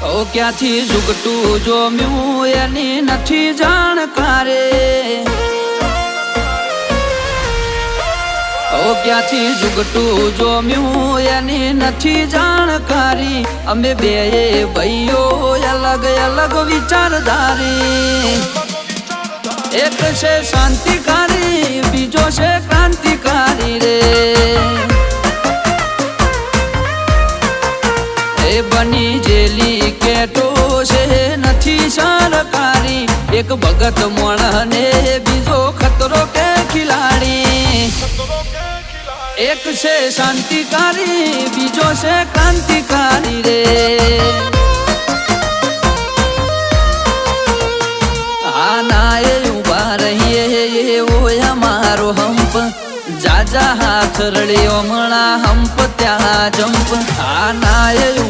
ઓ ક્યાંથી ઝુકટું જોમ્યું એની નથી જાણકારે ઓ ક્યાંથી ઝુકટું જોમ્યું એની નથી જાણકારી અમે બે ભાઈઓ અલગ અલગ વિચારધારી એક છે શાંતિકારી બીજો છે ક્રાંતિકારી રે એ બની જેલી કેટો છે નથી સરકારી એક ભગત મોણ ને બીજો ખતરો કે ખિલાડી એક છે શાંતિકારી બીજો છે ક્રાંતિકારી રે આના એ ઉભા રહીએ એવો અમારો હંપ જાજા હાથ રડ્યો મણા હંપ ત્યાં જંપ આના એ